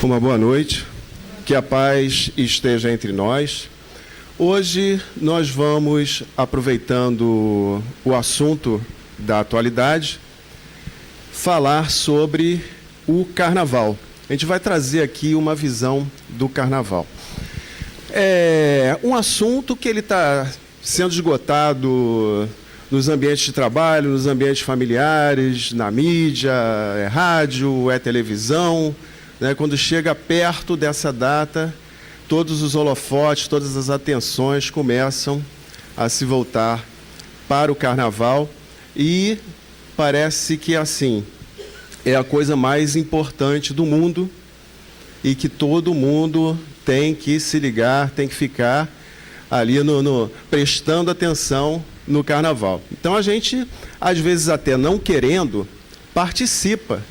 Uma boa noite, que a paz esteja entre nós. Hoje nós vamos, aproveitando o assunto da atualidade, falar sobre o Carnaval. A gente vai trazer aqui uma visão do Carnaval. É um assunto que ele está sendo esgotado nos ambientes de trabalho, nos ambientes familiares, na mídia, é rádio, é televisão. Quando chega perto dessa data, todos os holofotes, todas as atenções começam a se voltar para o Carnaval e parece que assim é a coisa mais importante do mundo e que todo mundo tem que se ligar, tem que ficar ali prestando atenção no Carnaval. Então a gente, às vezes até não querendo, participa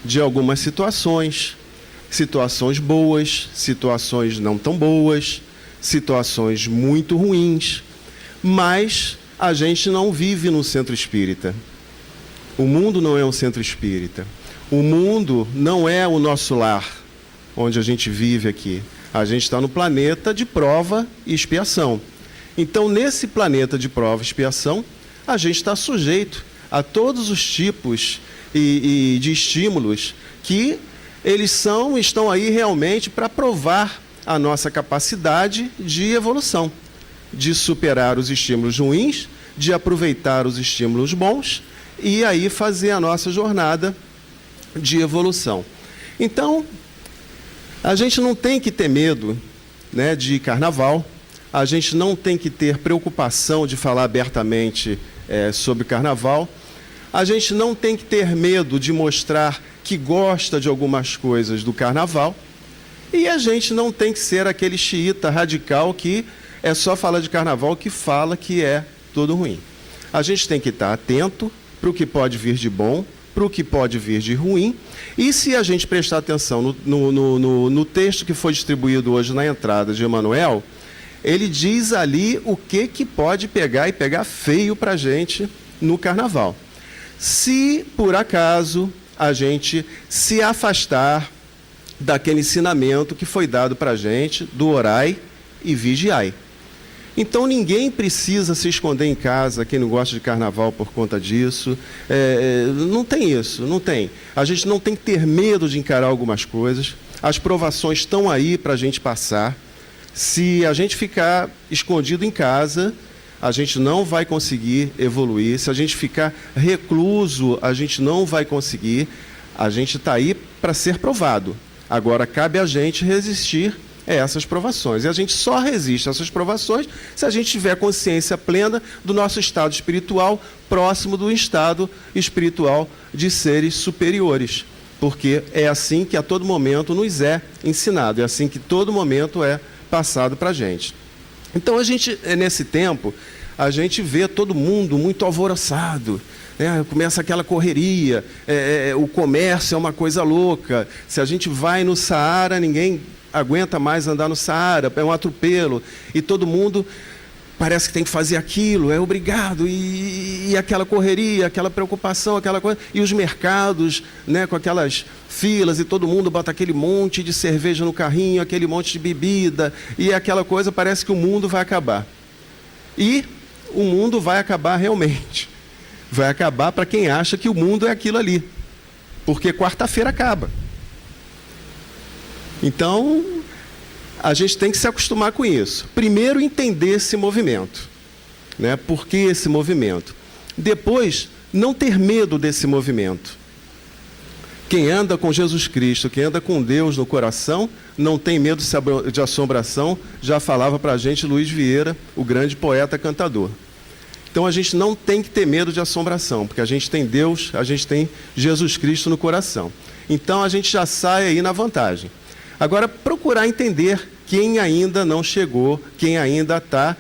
de algumas situações boas, situações não tão boas, situações muito ruins, mas a gente não vive num centro espírita. O mundo não é um centro espírita. O mundo não é o nosso lar, onde a gente vive aqui. A gente está no planeta de prova e expiação. Então, nesse planeta de prova e expiação, a gente está sujeito a todos os tipos de estímulos que eles estão aí realmente para provar a nossa capacidade de evolução, de superar os estímulos ruins, de aproveitar os estímulos bons e aí fazer a nossa jornada de evolução. Então, a gente não tem que ter medo, de Carnaval, a gente não tem que ter preocupação de falar abertamente sobre Carnaval, a gente não tem que ter medo de mostrar que gosta de algumas coisas do Carnaval, e a gente não tem que ser aquele xiita radical que é só falar de Carnaval, que fala que é tudo ruim. A gente tem que estar atento para o que pode vir de bom, para o que pode vir de ruim, e se a gente prestar atenção no texto que foi distribuído hoje na entrada de Emmanuel, ele diz ali o que pode pegar e pegar feio para a gente no Carnaval. Se, por acaso, a gente se afastar daquele ensinamento que foi dado para a gente do orai e vigiai. Então ninguém precisa se esconder em casa, quem não gosta de Carnaval por conta disso. Não tem isso, não tem. A gente não tem que ter medo de encarar algumas coisas. As provações estão aí para a gente passar. Se a gente ficar escondido em casa, a gente não vai conseguir evoluir. Se a gente ficar recluso, a gente não vai conseguir. A gente está aí para ser provado. Agora, cabe a gente resistir a essas provações. E a gente só resiste a essas provações se a gente tiver consciência plena do nosso estado espiritual, próximo do estado espiritual de seres superiores. Porque é assim que a todo momento nos é ensinado, é assim que todo momento é passado para a gente. Então, a gente, nesse tempo, a gente vê todo mundo muito alvoroçado, começa aquela correria, o comércio é uma coisa louca. Se a gente vai no Saara, ninguém aguenta mais andar no Saara, é um atropelo, e todo mundo parece que tem que fazer aquilo, é obrigado, e aquela correria, aquela preocupação, aquela coisa, e os mercados, com aquelas filas, e todo mundo bota aquele monte de cerveja no carrinho, aquele monte de bebida, e aquela coisa, parece que o mundo vai acabar. E o mundo vai acabar realmente. Vai acabar para quem acha que o mundo é aquilo ali. Porque quarta-feira acaba. Então, a gente tem que se acostumar com isso. Primeiro, entender esse movimento. Por que esse movimento? Depois, não ter medo desse movimento. Quem anda com Jesus Cristo, quem anda com Deus no coração, não tem medo de assombração, já falava para a gente Luiz Vieira, o grande poeta cantador. Então a gente não tem que ter medo de assombração, porque a gente tem Deus, a gente tem Jesus Cristo no coração. Então a gente já sai aí na vantagem. Agora, procurar entender quem ainda não chegou, quem ainda está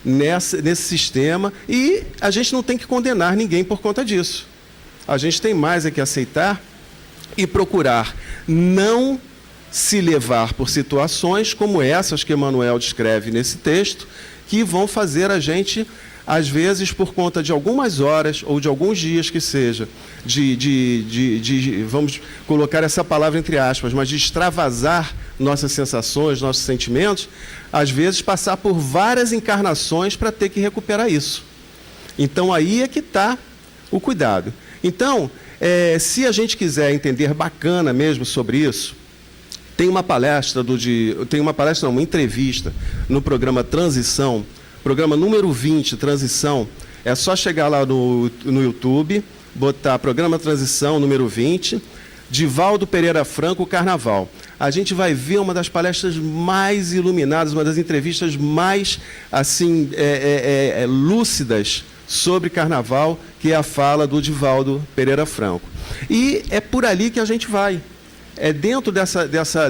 nesse sistema, e a gente não tem que condenar ninguém por conta disso. A gente tem mais é que aceitar e procurar não se levar por situações como essas que Emmanuel descreve nesse texto, que vão fazer a gente às vezes por conta de algumas horas ou de alguns dias que seja, vamos colocar essa palavra entre aspas, mas de extravasar nossas sensações, nossos sentimentos, às vezes passar por várias encarnações para ter que recuperar isso. Então aí é que está o cuidado. Então, se a gente quiser entender bacana mesmo sobre isso, tem uma uma entrevista no programa Transição, programa número 20, Transição. É só chegar lá no YouTube, botar programa Transição número 20, Divaldo Pereira Franco, Carnaval. A gente vai ver uma das palestras mais iluminadas, uma das entrevistas mais assim lúcidas sobre Carnaval, que é a fala do Divaldo Pereira Franco. E é por ali que a gente vai. É dentro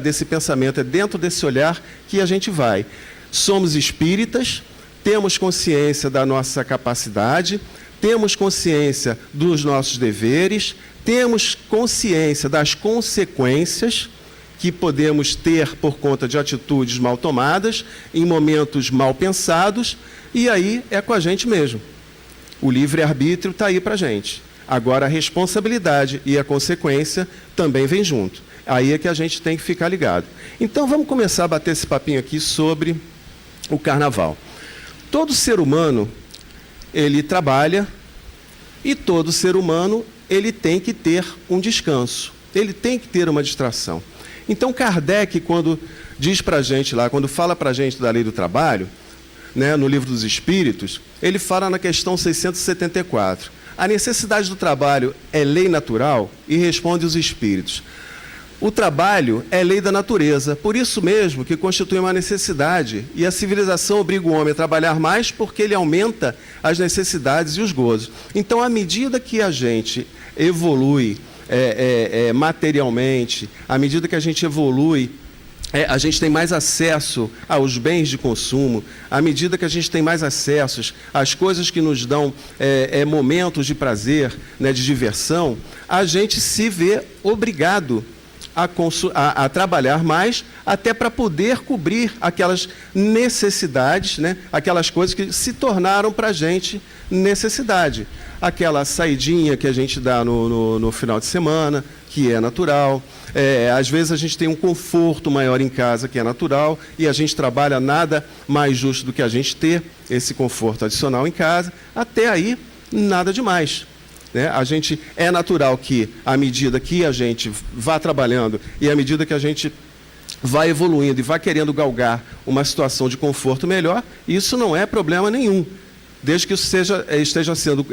desse pensamento, é dentro desse olhar que a gente vai. Somos espíritas, temos consciência da nossa capacidade, temos consciência dos nossos deveres, temos consciência das consequências que podemos ter por conta de atitudes mal tomadas, em momentos mal pensados, e aí é com a gente mesmo. O livre-arbítrio está aí para a gente. Agora, a responsabilidade e a consequência também vem junto. Aí é que a gente tem que ficar ligado. Então, vamos começar a bater esse papinho aqui sobre o Carnaval. Todo ser humano, ele trabalha, e todo ser humano, ele tem que ter um descanso. Ele tem que ter uma distração. Então, Kardec, quando diz para a gente lá, quando fala para a gente da lei do trabalho, né, no Livro dos Espíritos, ele fala na questão 674. A necessidade do trabalho é lei natural? E responde os Espíritos. O trabalho é lei da natureza, por isso mesmo que constitui uma necessidade, e a civilização obriga o homem a trabalhar mais porque ele aumenta as necessidades e os gozos. Então, à medida que a gente evolui materialmente, à medida que a gente evolui, a gente tem mais acesso aos bens de consumo, à medida que a gente tem mais acessos às coisas que nos dão momentos de prazer, né, de diversão, a gente se vê obrigado a trabalhar mais, até para poder cobrir aquelas necessidades, né? Aquelas coisas que se tornaram para a gente necessidade. Aquela saidinha que a gente dá no final de semana, que é natural. Às vezes a gente tem um conforto maior em casa, que é natural, e a gente trabalha, nada mais justo do que a gente ter esse conforto adicional em casa. Até aí, nada demais. É natural que, à medida que a gente vá trabalhando e à medida que a gente vai evoluindo e vai querendo galgar uma situação de conforto melhor, isso não é problema nenhum. Desde que isso esteja sendo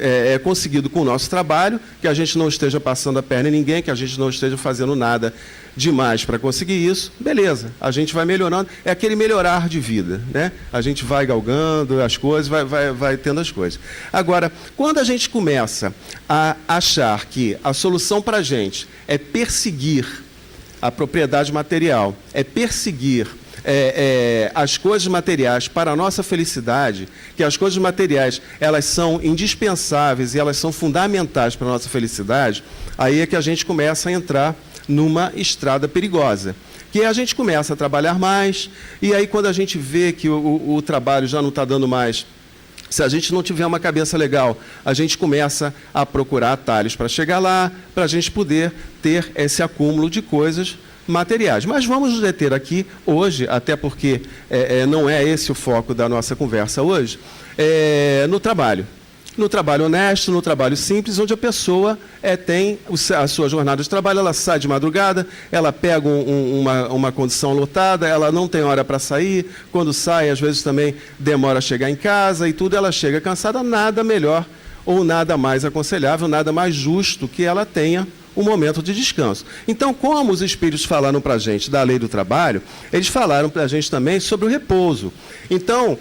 conseguido com o nosso trabalho, que a gente não esteja passando a perna em ninguém, que a gente não esteja fazendo nada demais para conseguir isso, beleza, a gente vai melhorando, é aquele melhorar de vida, né? A gente vai galgando as coisas, vai tendo as coisas. Agora, quando a gente começa a achar que a solução para a gente é perseguir a propriedade material, é perseguir as coisas materiais para a nossa felicidade, que as coisas materiais elas são indispensáveis e elas são fundamentais para a nossa felicidade, aí é que a gente começa a entrar numa estrada perigosa, que a gente começa a trabalhar mais, e aí quando a gente vê que o trabalho já não está dando mais, se a gente não tiver uma cabeça legal, a gente começa a procurar atalhos para chegar lá, para a gente poder ter esse acúmulo de coisas materiais. Mas vamos nos deter aqui hoje, até porque não é esse o foco da nossa conversa hoje, no trabalho. No trabalho honesto, no trabalho simples, onde a pessoa tem a sua jornada de trabalho, ela sai de madrugada, ela pega uma condição lotada, ela não tem hora para sair, quando sai, às vezes também demora a chegar em casa e tudo, ela chega cansada, nada melhor ou nada mais aconselhável, nada mais justo que ela tenha um momento de descanso. Então, como os Espíritos falaram para a gente da lei do trabalho, eles falaram para a gente também sobre o repouso. Então,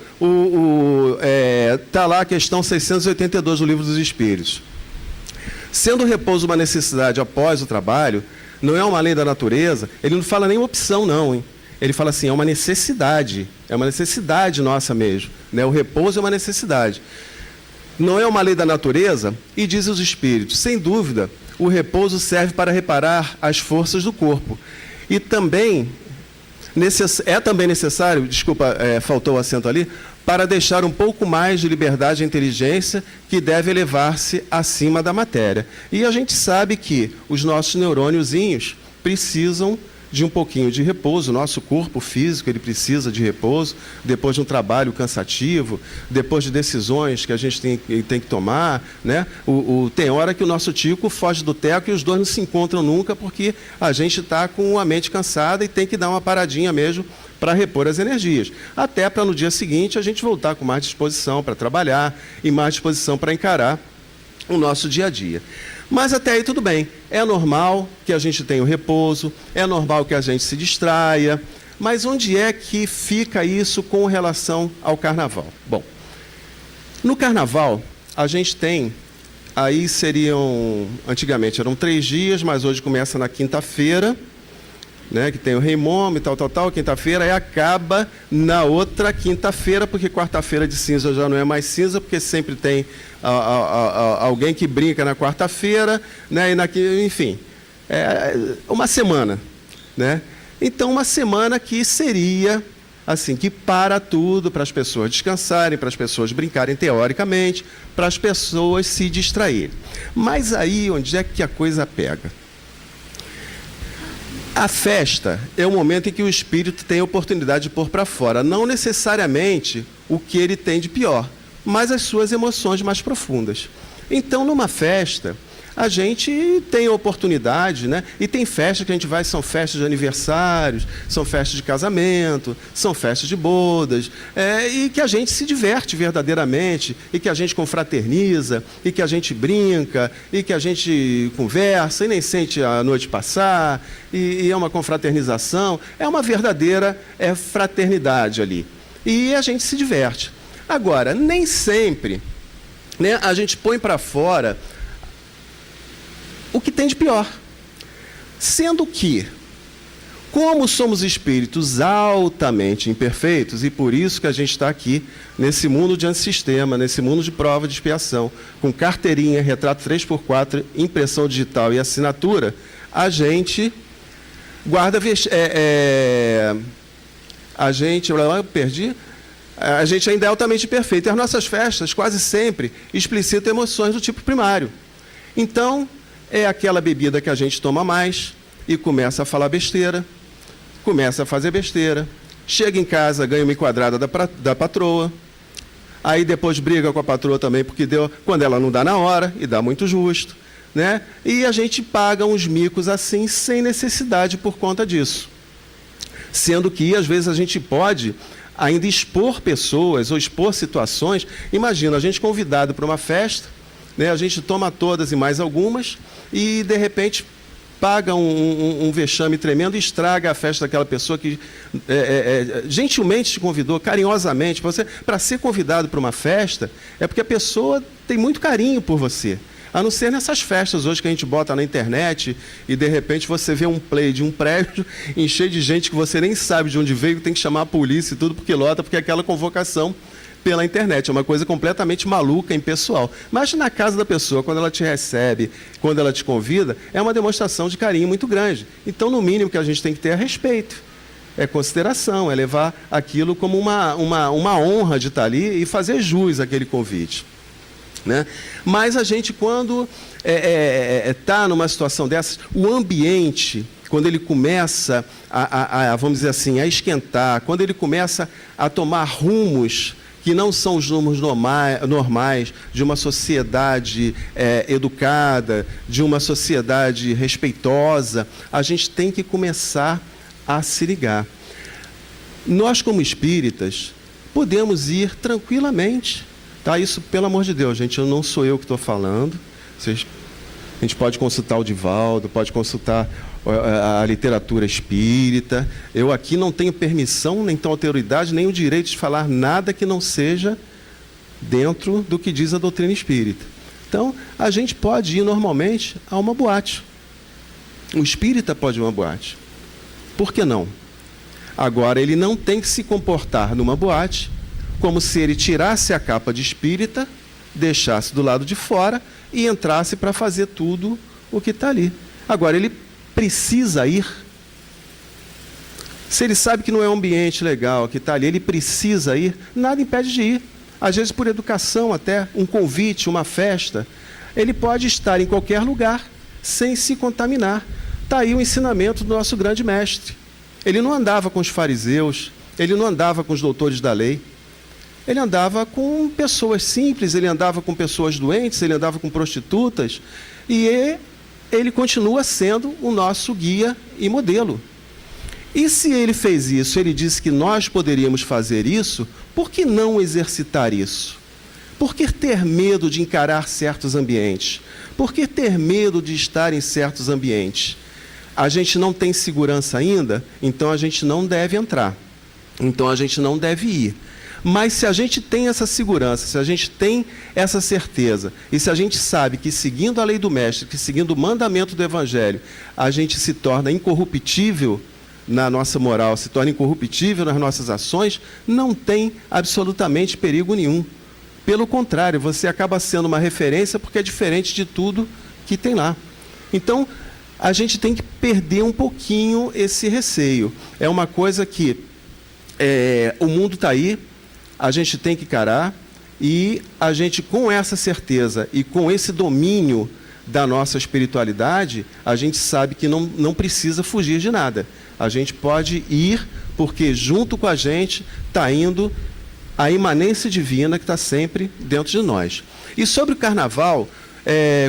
está lá a questão 682 do Livro dos Espíritos. Sendo o repouso uma necessidade após o trabalho, não é uma lei da natureza, ele não fala nem opção não, hein? Ele fala assim, é uma necessidade nossa mesmo, né? O repouso é uma necessidade. Não é uma lei da natureza, e diz os Espíritos, sem dúvida, o repouso serve para reparar as forças do corpo. E também, é também necessário, desculpa, faltou o acento ali, para deixar um pouco mais de liberdade e inteligência que deve elevar-se acima da matéria. E a gente sabe que os nossos neurôniozinhos precisam de um pouquinho de repouso, o nosso corpo físico ele precisa de repouso, depois de um trabalho cansativo, depois de decisões que a gente tem que tomar, né? Tem hora que o nosso tico foge do teco e os dois não se encontram nunca porque a gente está com a mente cansada e tem que dar uma paradinha mesmo para repor as energias, até para no dia seguinte a gente voltar com mais disposição para trabalhar e mais disposição para encarar o nosso dia a dia. Mas até aí tudo bem, é normal que a gente tenha o repouso, é normal que a gente se distraia, mas onde é que fica isso com relação ao carnaval? Bom, no carnaval a gente tem, aí antigamente eram 3 dias, mas hoje começa na quinta-feira, né, que tem o Rei Momo e tal, quinta-feira, e acaba na outra quinta-feira, porque quarta-feira de cinza já não é mais cinza, porque sempre tem alguém que brinca na quarta-feira, né, enfim, uma semana, né? Então, uma semana que seria, assim, que para tudo, para as pessoas descansarem, para as pessoas brincarem teoricamente, para as pessoas se distraírem. Mas aí, onde é que a coisa pega? A festa é o momento em que o espírito tem a oportunidade de pôr para fora, não necessariamente o que ele tem de pior, mas as suas emoções mais profundas. Então, numa festa, a gente tem a oportunidade, né? E tem festas que a gente vai, são festas de aniversários, são festas de casamento, são festas de bodas, e que a gente se diverte verdadeiramente, e que a gente confraterniza, e que a gente brinca, e que a gente conversa, e nem sente a noite passar, e é uma confraternização, é uma verdadeira fraternidade ali. E a gente se diverte. Agora, nem sempre, né, a gente põe para fora o que tem de pior. Sendo que, como somos espíritos altamente imperfeitos, e por isso que a gente está aqui nesse mundo de antissistema, nesse mundo de prova de expiação, com carteirinha, retrato 3x4, impressão digital e assinatura, a gente guarda... a gente ainda é altamente imperfeito. E as nossas festas, quase sempre, explicitam emoções do tipo primário. Então, é aquela bebida que a gente toma mais e começa a falar besteira, começa a fazer besteira, chega em casa, ganha uma enquadrada da patroa, aí depois briga com a patroa também, porque quando ela não dá na hora, e dá muito justo, né? E a gente paga uns micos assim, sem necessidade por conta disso. Sendo que, às vezes, a gente pode ainda expor pessoas ou expor situações. Imagina, a gente convidado para uma festa, né, a gente toma todas e mais algumas, e, de repente, paga um vexame tremendo e estraga a festa daquela pessoa que gentilmente te convidou, carinhosamente. Para ser convidado para uma festa, é porque a pessoa tem muito carinho por você. A não ser nessas festas hoje que a gente bota na internet e, de repente, você vê um play de um prédio cheio de gente que você nem sabe de onde veio, tem que chamar a polícia e tudo, porque lota, porque é aquela convocação pela internet. É uma coisa completamente maluca, impessoal. Mas na casa da pessoa, quando ela te recebe, quando ela te convida, é uma demonstração de carinho muito grande. Então, no mínimo que a gente tem que ter é respeito, é consideração, é levar aquilo como uma honra de estar ali e fazer jus àquele convite, né? Mas a gente, quando está numa situação dessas, o ambiente, quando ele começa vamos dizer assim, a esquentar, quando ele começa a tomar rumos que não são os rumos normais de uma sociedade educada, de uma sociedade respeitosa, a gente tem que começar a se ligar. Nós, como espíritas, podemos ir tranquilamente, tá? Isso, pelo amor de Deus, gente, não sou eu que estou falando. A gente pode consultar o Divaldo, pode consultar a literatura espírita. Eu aqui não tenho permissão, nem tenho autoridade, nem o direito de falar nada que não seja dentro do que diz a doutrina espírita. Então, a gente pode ir normalmente a uma boate. O espírita pode ir a uma boate. Por que não? Agora, ele não tem que se comportar numa boate como se ele tirasse a capa de espírita, deixasse do lado de fora e entrasse para fazer tudo o que está ali. Agora, ele precisa ir? Se ele sabe que não é um ambiente legal, que está ali, ele precisa ir, nada impede de ir. Às vezes por educação até, um convite, uma festa, ele pode estar em qualquer lugar sem se contaminar. Está aí o ensinamento do nosso grande mestre. Ele não andava com os fariseus, ele não andava com os doutores da lei, ele andava com pessoas simples, ele andava com pessoas doentes, ele andava com prostitutas, e ele continua sendo o nosso guia e modelo. E se ele fez isso, ele disse que nós poderíamos fazer isso, por que não exercitar isso? Por que ter medo de encarar certos ambientes? Por que ter medo de estar em certos ambientes? A gente não tem segurança ainda, então a gente não deve entrar. Então a gente não deve ir. Mas se a gente tem essa segurança, se a gente tem essa certeza, e se a gente sabe que seguindo a lei do Mestre, que seguindo o mandamento do Evangelho, a gente se torna incorruptível na nossa moral, se torna incorruptível nas nossas ações, não tem absolutamente perigo nenhum. Pelo contrário, você acaba sendo uma referência porque é diferente de tudo que tem lá. Então, a gente tem que perder um pouquinho esse receio. É uma coisa que o mundo está aí, a gente tem que encarar, e a gente, com essa certeza e com esse domínio da nossa espiritualidade, a gente sabe que não precisa fugir de nada. A gente pode ir, porque junto com a gente está indo a imanência divina que está sempre dentro de nós. E sobre o carnaval,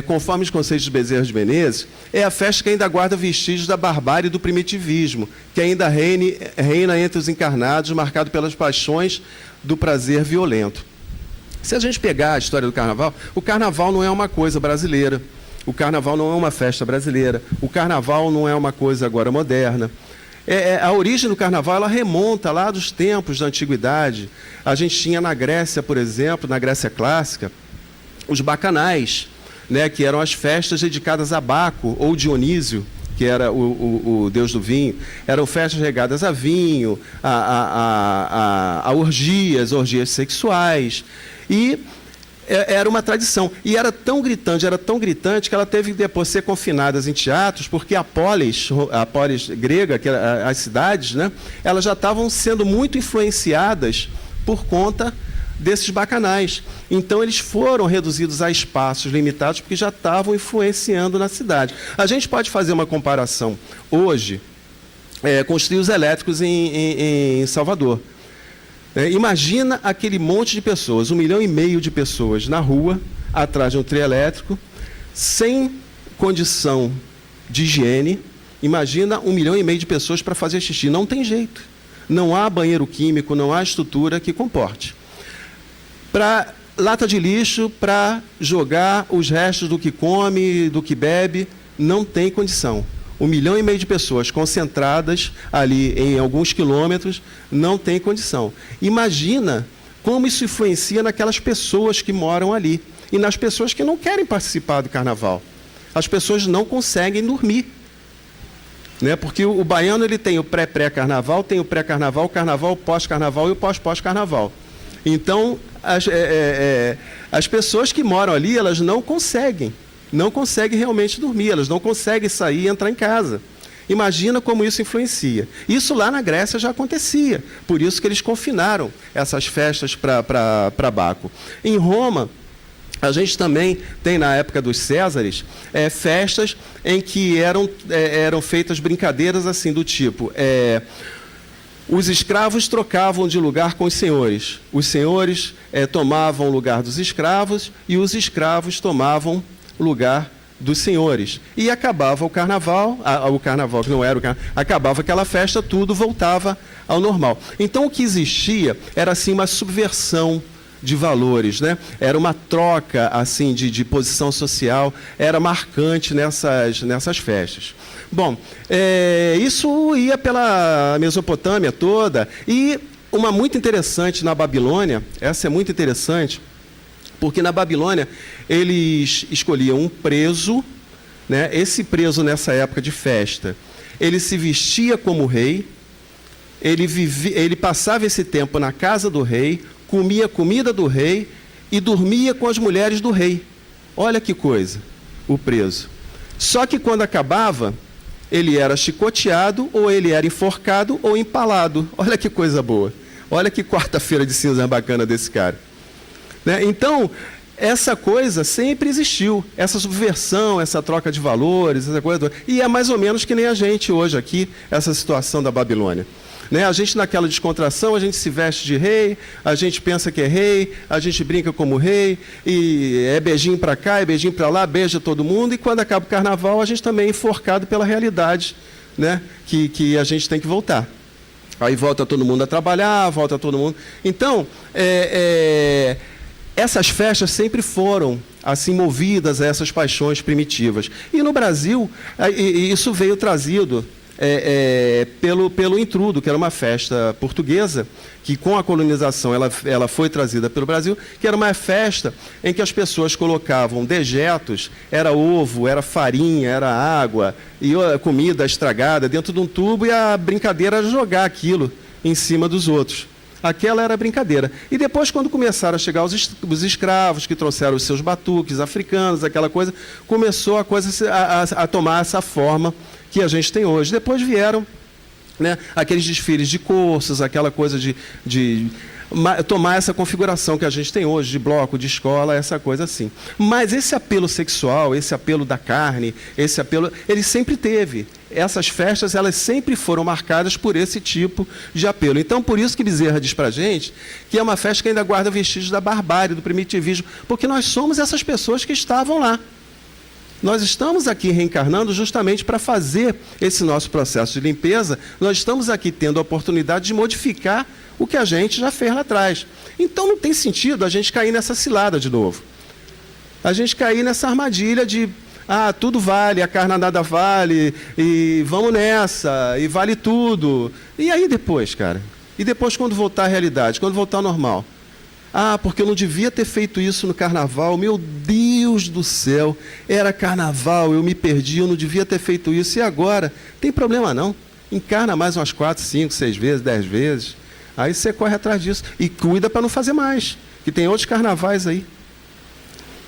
conforme os conceitos de Bezerra de Menezes, é a festa que ainda guarda vestígios da barbárie e do primitivismo, que ainda reina entre os encarnados, marcado pelas paixões do prazer violento. Se a gente pegar a história do carnaval, o carnaval não é uma coisa brasileira, o carnaval não é uma festa brasileira, o carnaval não é uma coisa agora moderna. A origem do carnaval ela remonta lá dos tempos da antiguidade. A gente tinha na Grécia, por exemplo, na Grécia clássica, os bacanais, né, que eram as festas dedicadas a Baco ou Dionísio, que era o deus do vinho. Eram festas regadas a vinho, a orgias sexuais. E era uma tradição. E era tão gritante, que ela teve que depois ser confinada em teatros, porque a polis grega, que as cidades, né, elas já estavam sendo muito influenciadas por conta desses bacanais. Então, eles foram reduzidos a espaços limitados, porque já estavam influenciando na cidade. A gente pode fazer uma comparação hoje com os trios elétricos em Salvador. Imagina aquele monte de pessoas, 1,5 milhão de pessoas na rua, atrás de um trio elétrico, sem condição de higiene. Imagina 1,5 milhão de pessoas para fazer xixi. Não tem jeito. Não há banheiro químico, não há estrutura que comporte. Para lata de lixo, para jogar os restos do que come, do que bebe, não tem condição. 1,5 milhão de pessoas concentradas ali em alguns quilômetros, não tem condição. Imagina como isso influencia naquelas pessoas que moram ali e nas pessoas que não querem participar do carnaval. As pessoas não conseguem dormir, né? Porque o baiano ele tem o pré-pré-carnaval, tem o pré-carnaval, o carnaval, o pós-carnaval e o pós-pós-carnaval. Então, as pessoas que moram ali, elas não conseguem realmente dormir, elas não conseguem sair e entrar em casa. Imagina como isso influencia. Isso lá na Grécia já acontecia, por isso que eles confinaram essas festas para Baco. Em Roma, a gente também tem, na época dos Césares, festas em que eram feitas brincadeiras assim do tipo... os escravos trocavam de lugar com os senhores. Os senhores tomavam o lugar dos escravos e os escravos tomavam lugar dos senhores. E acabava o carnaval que não era o carnaval, acabava aquela festa, tudo voltava ao normal. Então, o que existia era assim uma subversão de valores, né? Era uma troca assim de posição social, era marcante nessas festas. Bom, isso ia pela Mesopotâmia toda, e uma muito interessante na Babilônia, essa é muito interessante, porque na Babilônia eles escolhiam um preso, né? Esse preso nessa época de festa, ele se vestia como rei, ele passava esse tempo na casa do rei, comia a comida do rei e dormia com as mulheres do rei. Olha que coisa, o preso. Só que quando acabava, ele era chicoteado, ou ele era enforcado ou empalado. Olha que coisa boa. Olha que quarta-feira de cinza bacana desse cara. Né? Então, essa coisa sempre existiu, essa subversão, essa troca de valores, essa coisa toda. E é mais ou menos que nem a gente hoje aqui, essa situação da Babilônia. Né? A gente naquela descontração, a gente se veste de rei, a gente pensa que é rei, a gente brinca como rei, e é beijinho para cá, é beijinho para lá, beija todo mundo, e quando acaba o carnaval, a gente também é enforcado pela realidade, né? que a gente tem que voltar. Aí volta todo mundo a trabalhar, volta todo mundo... Então, essas festas sempre foram assim movidas a essas paixões primitivas. E no Brasil, isso veio trazido pelo intrudo, que era uma festa portuguesa, que com a colonização ela foi trazida pelo Brasil, que era uma festa em que as pessoas colocavam dejetos, era ovo, era farinha, era água, e comida estragada dentro de um tubo, e a brincadeira era jogar aquilo em cima dos outros. Aquela era a brincadeira. E depois, quando começaram a chegar os escravos, que trouxeram os seus batuques africanos, aquela coisa, começou a coisa a tomar essa forma que a gente tem hoje. Depois vieram, né, aqueles desfiles de cursos, aquela coisa de tomar essa configuração que a gente tem hoje, de bloco, de escola, essa coisa assim. Mas esse apelo sexual, esse apelo da carne, esse apelo, ele sempre teve. Essas festas, elas sempre foram marcadas por esse tipo de apelo. Então, por isso que Bezerra diz para a gente que é uma festa que ainda guarda vestígios da barbárie, do primitivismo, porque nós somos essas pessoas que estavam lá. Nós estamos aqui reencarnando justamente para fazer esse nosso processo de limpeza. Nós estamos aqui tendo a oportunidade de modificar o que a gente já fez lá atrás. Então não tem sentido a gente cair nessa cilada de novo. A gente cair nessa armadilha de tudo vale, a carne nada vale, e vamos nessa, e vale tudo. E aí depois, cara? E depois quando voltar à realidade, quando voltar ao normal? Porque eu não devia ter feito isso no carnaval. Meu Deus do céu, era carnaval, eu me perdi, eu não devia ter feito isso. E agora? Tem problema não. Encarna mais umas 4, 5, 6 vezes, 10 vezes. Aí você corre atrás disso. E cuida para não fazer mais, que tem outros carnavais aí.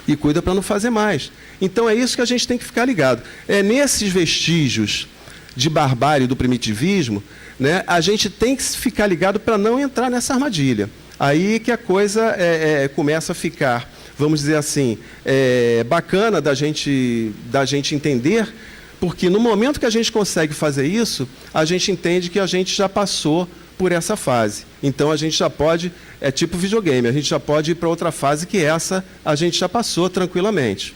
E cuida para não fazer mais. Então é isso que a gente tem que ficar ligado. É nesses vestígios de barbárie do primitivismo, né, a gente tem que ficar ligado para não entrar nessa armadilha. Aí que a coisa começa a ficar, vamos dizer assim, bacana da gente entender, porque no momento que a gente consegue fazer isso, a gente entende que a gente já passou por essa fase. Então a gente já pode, é tipo videogame, a gente já pode ir para outra fase que essa a gente já passou tranquilamente.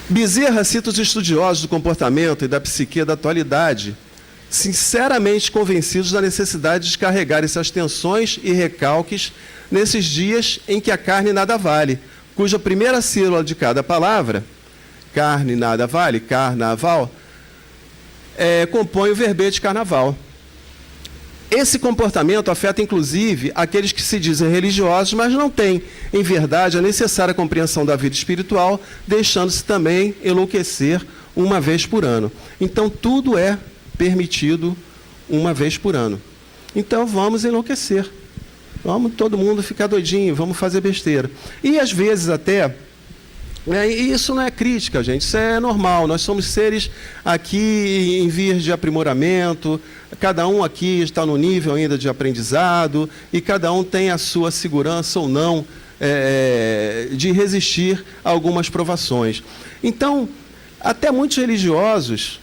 Bezerra cita os estudiosos do comportamento e da psique da atualidade, sinceramente convencidos da necessidade de descarregar essas tensões e recalques nesses dias em que a carne nada vale, cuja primeira sílaba de cada palavra, carne nada vale, carnaval, compõe o verbete carnaval. Esse comportamento afeta, inclusive, aqueles que se dizem religiosos, mas não têm, em verdade, a necessária compreensão da vida espiritual, deixando-se também enlouquecer uma vez por ano. Então, tudo é permitido uma vez por ano. Então vamos enlouquecer. Vamos todo mundo ficar doidinho, vamos fazer besteira. E às vezes até, e isso não é crítica, gente, isso é normal. Nós somos seres aqui em vias de aprimoramento, cada um aqui está no nível ainda de aprendizado, e cada um tem a sua segurança ou não de resistir a algumas provações. Então, até muitos religiosos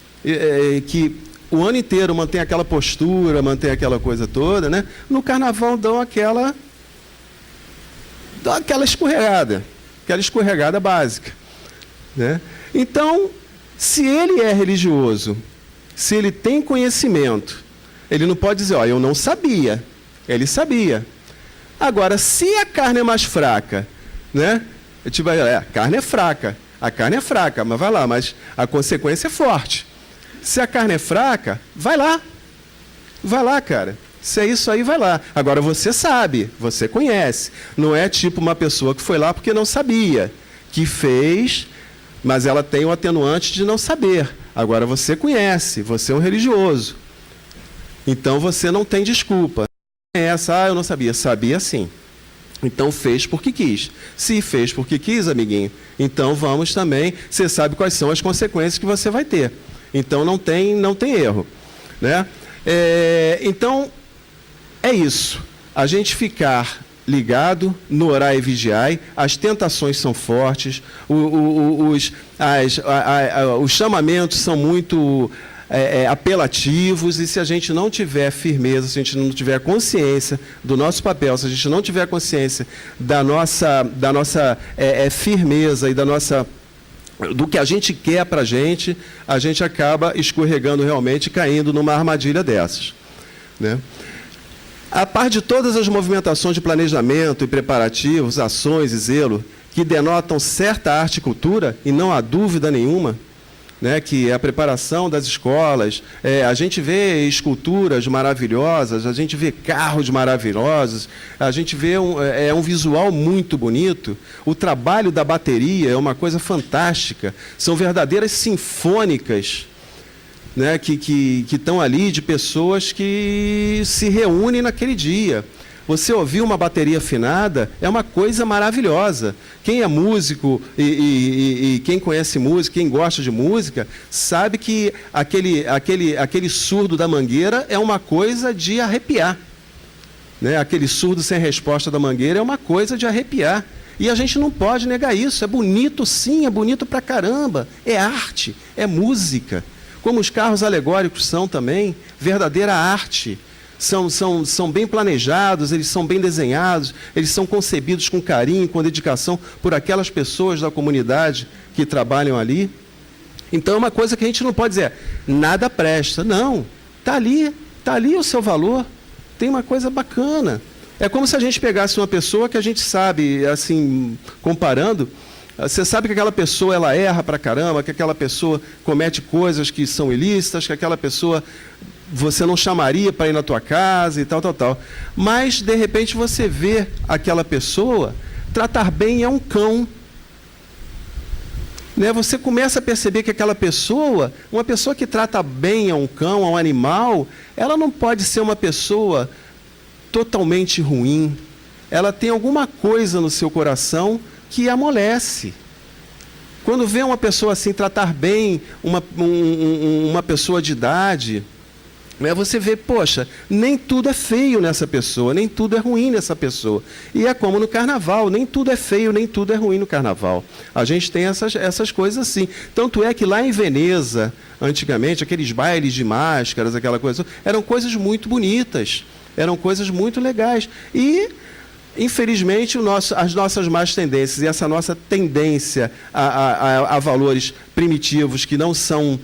que o ano inteiro mantém aquela postura, mantém aquela coisa toda, né? No carnaval dão aquela escorregada básica, né? Então, se ele é religioso, se ele tem conhecimento, ele não pode dizer, eu não sabia, ele sabia. Agora, se a carne é mais fraca, né? Tipo, a carne é fraca, mas vai lá, mas a consequência é forte. Se a carne é fraca, vai lá, cara. Se é isso aí, vai lá. Agora, você sabe, você conhece. Não é tipo uma pessoa que foi lá porque não sabia, que fez, mas ela tem o atenuante de não saber. Agora, você conhece, você é um religioso. Então, você não tem desculpa. Eu não sabia. Sabia sim. Então fez porque quis. Se fez porque quis, amiguinho, então vamos também, você sabe quais são as consequências que você vai ter. Então não tem erro, né? Então é isso. A gente ficar ligado no orar e vigiai, as tentações são fortes, os chamamentos são muito apelativos, e se a gente não tiver firmeza, se a gente não tiver consciência do nosso papel, se a gente não tiver consciência da nossa firmeza e do que a gente quer para a gente acaba escorregando realmente, caindo numa armadilha dessas, né? A par de todas as movimentações de planejamento e preparativos, ações e zelo, que denotam certa arte e cultura, e não há dúvida nenhuma, né, que é a preparação das escolas, a gente vê esculturas maravilhosas, a gente vê carros maravilhosos, a gente vê um visual muito bonito, o trabalho da bateria é uma coisa fantástica, são verdadeiras sinfônicas, né, que estão ali, de pessoas que se reúnem naquele dia. Você ouvir uma bateria afinada é uma coisa maravilhosa. Quem é músico e quem conhece música, quem gosta de música, sabe que aquele surdo da Mangueira é uma coisa de arrepiar, né? Aquele surdo sem resposta da Mangueira é uma coisa de arrepiar. E a gente não pode negar isso. É bonito, sim, é bonito pra caramba. É arte, é música. Como os carros alegóricos são também, verdadeira arte. São bem planejados, eles são bem desenhados, eles são concebidos com carinho, com dedicação por aquelas pessoas da comunidade que trabalham ali. Então é uma coisa que a gente não pode dizer, nada presta. Não, está ali o seu valor, tem uma coisa bacana. É como se a gente pegasse uma pessoa que a gente sabe, assim, comparando, você sabe que aquela pessoa ela erra pra caramba, que aquela pessoa comete coisas que são ilícitas, que aquela pessoa você não chamaria para ir na tua casa e tal. Mas, de repente, você vê aquela pessoa tratar bem é um cão. Né? Você começa a perceber que aquela pessoa, uma pessoa que trata bem a um cão, a um animal, ela não pode ser uma pessoa totalmente ruim. Ela tem alguma coisa no seu coração que amolece. Quando vê uma pessoa assim tratar bem uma pessoa de idade, né, você vê, poxa, nem tudo é feio nessa pessoa, nem tudo é ruim nessa pessoa. E é como no carnaval, nem tudo é feio, nem tudo é ruim no carnaval. A gente tem essas coisas assim. Tanto é que lá em Veneza, antigamente, aqueles bailes de máscaras, aquela coisa, eram coisas muito bonitas, eram coisas muito legais. E infelizmente, as nossas más tendências e essa nossa tendência a valores primitivos que não são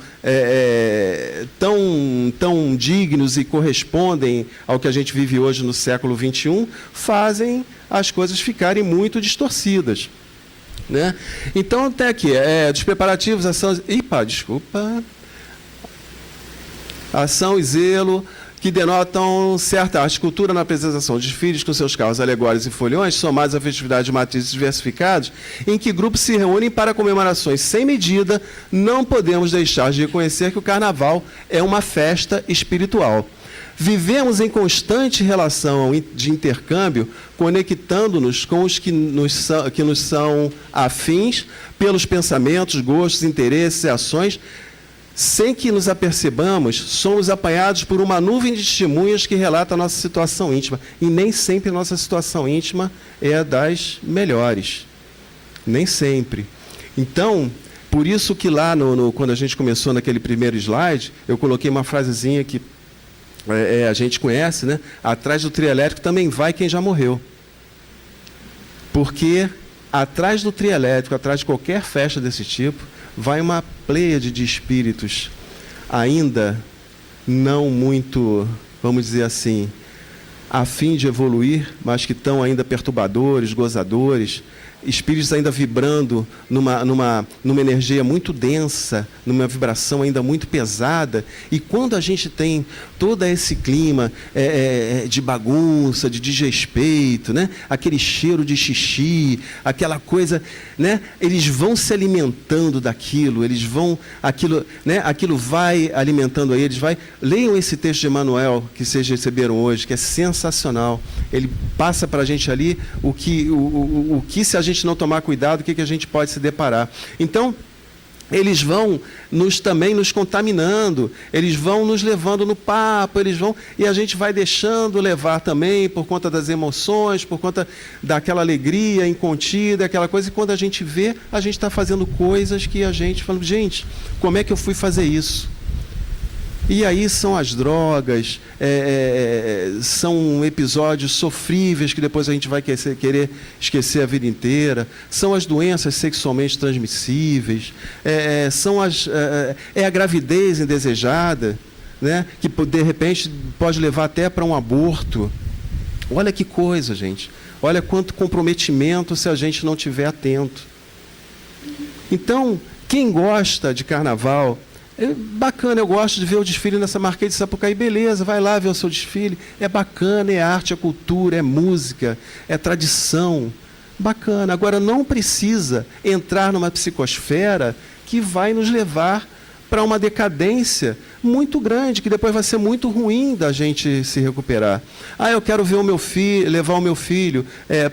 tão dignos e correspondem ao que a gente vive hoje no século XXI, fazem as coisas ficarem muito distorcidas. Né? Então, até aqui, dos preparativos, ação... Ação e zelo, que denotam certa arte e cultura na apresentação de desfiles com seus carros alegóricos e foliões, somados a festividades de matrizes diversificados, em que grupos se reúnem para comemorações sem medida, não podemos deixar de reconhecer que o carnaval é uma festa espiritual. Vivemos em constante relação de intercâmbio, conectando-nos com os que nos são afins pelos pensamentos, gostos, interesses e ações. Sem que nos apercebamos, somos apanhados por uma nuvem de testemunhas que relata a nossa situação íntima. E nem sempre a nossa situação íntima é a das melhores. Nem sempre. Então, por isso que lá, quando a gente começou naquele primeiro slide, eu coloquei uma frasezinha que a gente conhece, né? Atrás do trio elétrico também vai quem já morreu. Porque atrás do trio elétrico, atrás de qualquer festa desse tipo, vai uma pleiade de espíritos ainda não muito, vamos dizer assim, a fim de evoluir, mas que estão ainda perturbadores, gozadores, espíritos ainda vibrando numa energia muito densa, numa vibração ainda muito pesada. E quando a gente tem todo esse clima de bagunça, de desrespeito, né? Aquele cheiro de xixi, aquela coisa, né? Eles vão se alimentando daquilo, aquilo vai alimentando a eles. Leiam esse texto de Emmanuel que vocês receberam hoje, que é sensacional. Ele passa para a gente ali o que se a gente não tomar cuidado, o que a gente pode se deparar. Então, eles vão também nos contaminando, eles vão nos levando no papo, e a gente vai deixando levar também por conta das emoções, por conta daquela alegria incontida, aquela coisa, e quando a gente vê, a gente está fazendo coisas que a gente fala, gente, como é que eu fui fazer isso? E aí são as drogas, são episódios sofríveis que depois a gente vai querer esquecer a vida inteira, são as doenças sexualmente transmissíveis, é a gravidez indesejada, né, que de repente pode levar até para um aborto. Olha que coisa, gente. Olha quanto comprometimento se a gente não estiver atento. Então, quem gosta de carnaval... bacana, eu gosto de ver o desfile nessa Marquês de Sapucaí, beleza, vai lá ver o seu desfile, é bacana, é arte, é cultura, é música, é tradição, bacana. Agora, não precisa entrar numa psicosfera que vai nos levar para uma decadência muito grande, que depois vai ser muito ruim da gente se recuperar. Eu quero ver levar o meu filho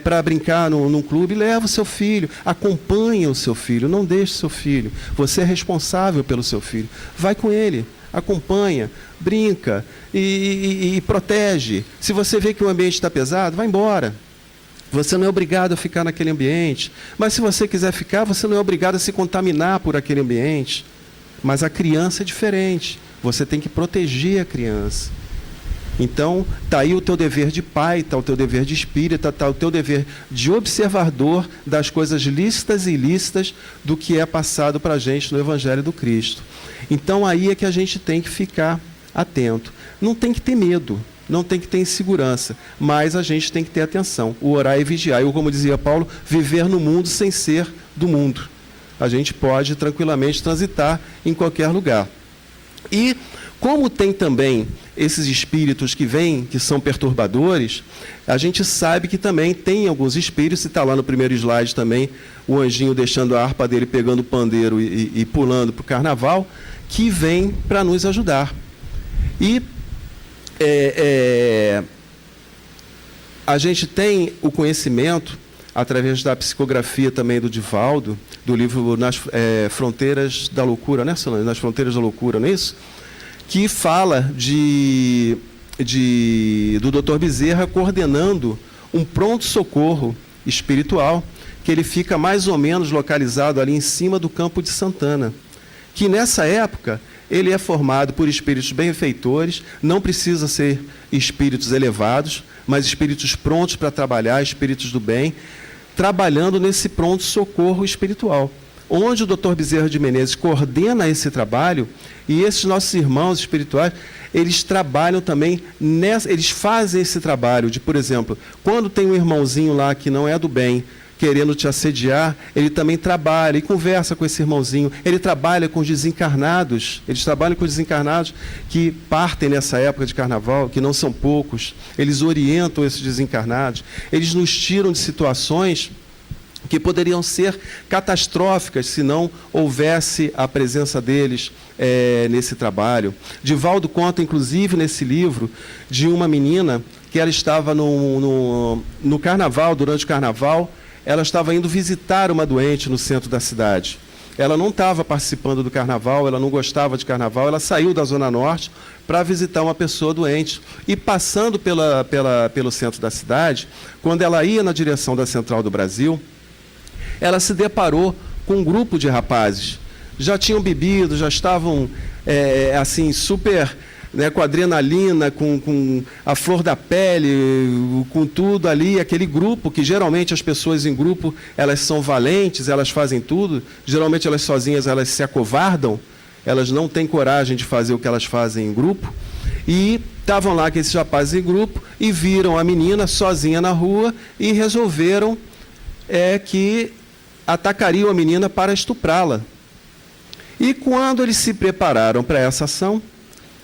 para brincar num clube, leva o seu filho, acompanha o seu filho, não deixe o seu filho. Você é responsável pelo seu filho. Vai com ele, acompanha, brinca e protege. Se você vê que o ambiente está pesado, vai embora. Você não é obrigado a ficar naquele ambiente. Mas se você quiser ficar, você não é obrigado a se contaminar por aquele ambiente. Mas a criança é diferente. Você tem que proteger a criança. Então, está aí o teu dever de pai, está o teu dever de espírita, está o teu dever de observador das coisas lícitas e ilícitas do que é passado para a gente no Evangelho do Cristo. Então, aí é que a gente tem que ficar atento. Não tem que ter medo, não tem que ter insegurança, mas a gente tem que ter atenção. O orar e vigiar. Ou, como dizia Paulo, viver no mundo sem ser do mundo. A gente pode tranquilamente transitar em qualquer lugar. E como tem também esses espíritos que vêm, que são perturbadores, a gente sabe que também tem alguns espíritos, e está lá no primeiro slide também, o anjinho deixando a harpa dele, pegando o pandeiro e pulando para o carnaval, que vem para nos ajudar. E a gente tem o conhecimento, através da psicografia também do Divaldo, do livro Nas Fronteiras da Loucura, né, Solange? Nas Fronteiras da Loucura, não é isso? Que fala do Dr. Bezerra coordenando um pronto-socorro espiritual, que ele fica mais ou menos localizado ali em cima do Campo de Santana, que nessa época ele é formado por espíritos benfeitores, não precisa ser espíritos elevados, mas espíritos prontos para trabalhar, espíritos do bem, trabalhando nesse pronto-socorro espiritual, onde o Dr. Bezerra de Menezes coordena esse trabalho, e esses nossos irmãos espirituais, eles trabalham também, eles fazem esse trabalho de, por exemplo, quando tem um irmãozinho lá que não é do bem, querendo te assediar, ele também trabalha e conversa com esse irmãozinho. Ele trabalha com os desencarnados, eles trabalham com os desencarnados que partem nessa época de carnaval, que não são poucos. Eles orientam esses desencarnados, eles nos tiram de situações que poderiam ser catastróficas se não houvesse a presença deles nesse trabalho. Divaldo conta, inclusive, nesse livro, de uma menina que ela estava no carnaval, durante o carnaval, ela estava indo visitar uma doente no centro da cidade. Ela não estava participando do carnaval, ela não gostava de carnaval, ela saiu da Zona Norte para visitar uma pessoa doente. E passando pelo centro da cidade, quando ela ia na direção da Central do Brasil, ela se deparou com um grupo de rapazes. Já tinham bebido, já estavam assim, super... com adrenalina, com a flor da pele, com tudo ali, aquele grupo, que geralmente as pessoas em grupo, elas são valentes, elas fazem tudo, geralmente elas sozinhas, elas se acovardam, elas não têm coragem de fazer o que elas fazem em grupo, e estavam lá com esses rapazes em grupo, e viram a menina sozinha na rua, e resolveram que atacariam a menina para estuprá-la. E quando eles se prepararam para essa ação,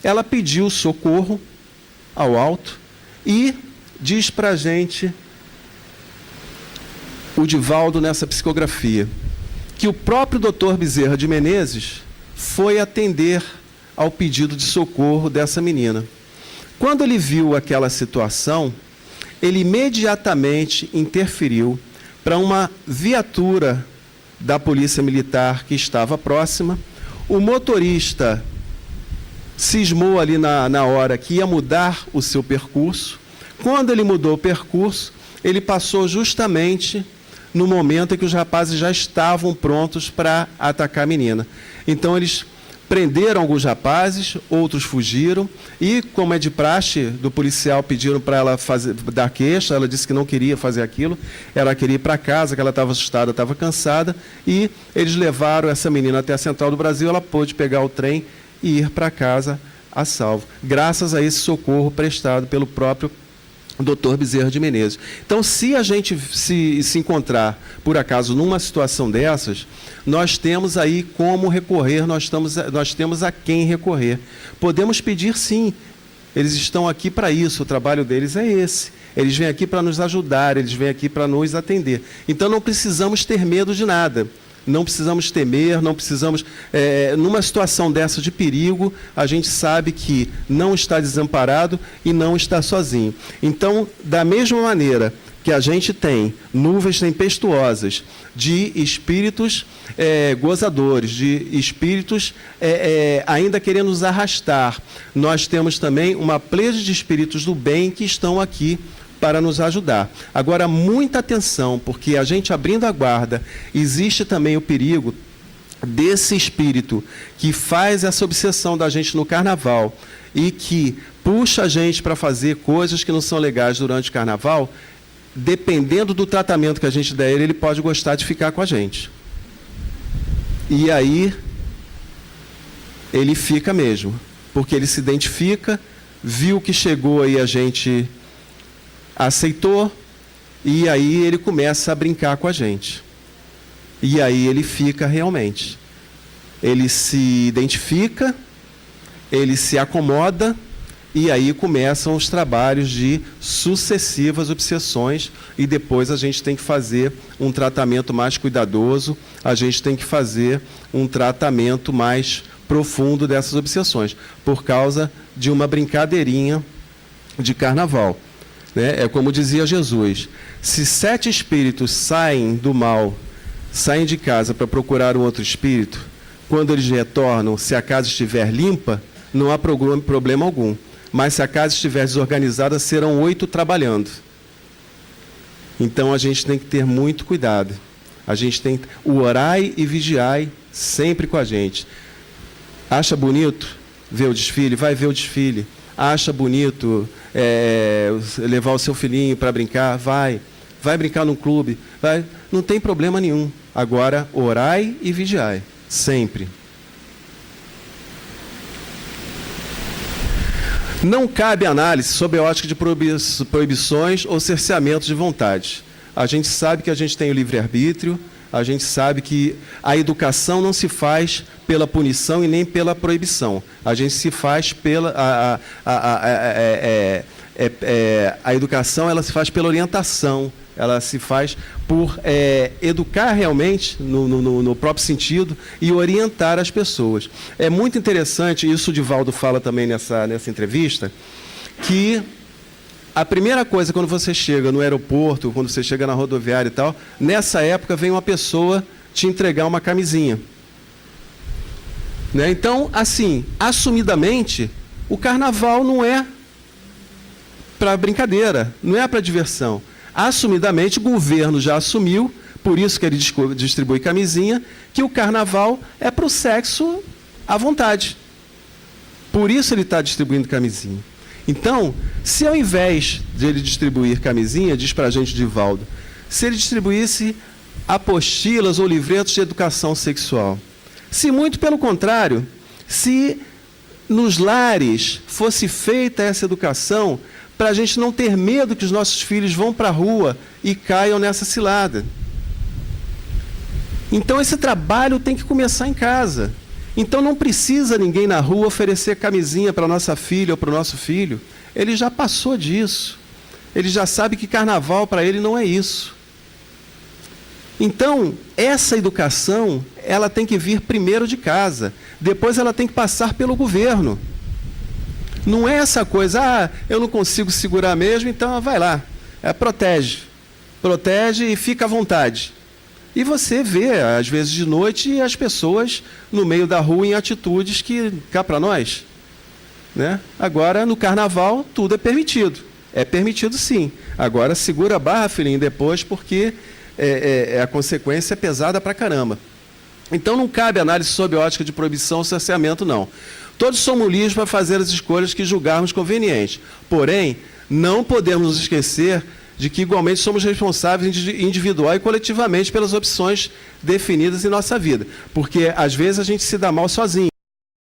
ela pediu socorro ao alto e diz para a gente, o Divaldo, nessa psicografia, que o próprio Dr. Bezerra de Menezes foi atender ao pedido de socorro dessa menina. Quando ele viu aquela situação, ele imediatamente interferiu para uma viatura da Polícia Militar que estava próxima. O motorista cismou ali na hora que ia mudar o seu percurso. Quando ele mudou o percurso, ele passou justamente no momento em que os rapazes já estavam prontos para atacar a menina. Então, eles prenderam alguns rapazes, outros fugiram, e, como é de praxe do policial, pediram para ela dar queixa. Ela disse que não queria fazer aquilo, ela queria ir para casa, que ela estava assustada, estava cansada, e eles levaram essa menina até a Central do Brasil. Ela pôde pegar o trem e ir para casa a salvo, graças a esse socorro prestado pelo próprio Dr. Bezerra de Menezes. Então, se a gente se encontrar, por acaso, numa situação dessas, nós temos aí como recorrer, nós temos a quem recorrer. Podemos pedir, sim. Eles estão aqui para isso, o trabalho deles é esse. Eles vêm aqui para nos ajudar, eles vêm aqui para nos atender. Então, não precisamos ter medo de nada. Não precisamos temer, não precisamos... numa situação dessa de perigo, a gente sabe que não está desamparado e não está sozinho. Então, da mesma maneira que a gente tem nuvens tempestuosas de espíritos gozadores, de espíritos ainda querendo nos arrastar, nós temos também uma pleiade de espíritos do bem que estão aqui para nos ajudar. Agora, muita atenção, porque a gente abrindo a guarda, existe também o perigo desse espírito que faz essa obsessão da gente no carnaval e que puxa a gente para fazer coisas que não são legais durante o carnaval. Dependendo do tratamento que a gente der a ele, ele pode gostar de ficar com a gente. E aí, ele fica mesmo, porque ele se identifica, viu que chegou aí a gente... aceitou, e aí ele começa a brincar com a gente. E aí ele fica realmente. Ele se identifica, ele se acomoda, e aí começam os trabalhos de sucessivas obsessões, e depois a gente tem que fazer um tratamento mais cuidadoso, a gente tem que fazer um tratamento mais profundo dessas obsessões, por causa de uma brincadeirinha de carnaval. É como dizia Jesus, se 7 espíritos saem do mal, saem de casa para procurar um outro espírito, quando eles retornam, se a casa estiver limpa, não há problema algum. Mas se a casa estiver desorganizada, serão 8 trabalhando. Então, a gente tem que ter muito cuidado. A gente tem o orai e vigiai sempre com a gente. Acha bonito ver o desfile? Vai ver o desfile. Acha bonito levar o seu filhinho para brincar? Vai brincar num clube, vai, não tem problema nenhum. Agora, orai e vigiai, sempre. Não cabe análise sob a ótica de proibições ou cerceamentos de vontade. A gente sabe que a gente tem o livre-arbítrio, a gente sabe que a educação não se faz pela punição e nem pela proibição. A gente se faz pela... A educação, ela se faz pela orientação, ela se faz por educar realmente, no próprio sentido, e orientar as pessoas. É muito interessante, isso o Divaldo fala também nessa entrevista, que a primeira coisa, quando você chega no aeroporto, quando você chega na rodoviária e tal, nessa época vem uma pessoa te entregar uma camisinha. Né? Então, assim, assumidamente, o carnaval não é para brincadeira, não é para diversão. Assumidamente, o governo já assumiu, por isso que ele distribui camisinha, que o carnaval é para o sexo à vontade. Por isso ele está distribuindo camisinha. Então, se ao invés de ele distribuir camisinha, diz para a gente Divaldo, se ele distribuísse apostilas ou livretos de educação sexual, se muito pelo contrário, se nos lares fosse feita essa educação, para a gente não ter medo que os nossos filhos vão para a rua e caiam nessa cilada. Então, esse trabalho tem que começar em casa. Então, não precisa ninguém na rua oferecer camisinha para a nossa filha ou para o nosso filho. Ele já passou disso. Ele já sabe que carnaval para ele não é isso. Então, essa educação, ela tem que vir primeiro de casa. Depois ela tem que passar pelo governo. Não é essa coisa, eu não consigo segurar mesmo, então vai lá. Protege. Protege e fica à vontade. E você vê, às vezes de noite, as pessoas no meio da rua em atitudes que cá para nós. Né? Agora, no carnaval, tudo é permitido. É permitido sim. Agora, segura a barra, filhinho, depois, porque a consequência é pesada pra caramba. Então, não cabe análise sob ótica de proibição ou cerceamento, não. Todos somos livres para fazer as escolhas que julgarmos convenientes. Porém, não podemos nos esquecer de que igualmente somos responsáveis individual e coletivamente pelas opções definidas em nossa vida. Porque, às vezes, a gente se dá mal sozinho.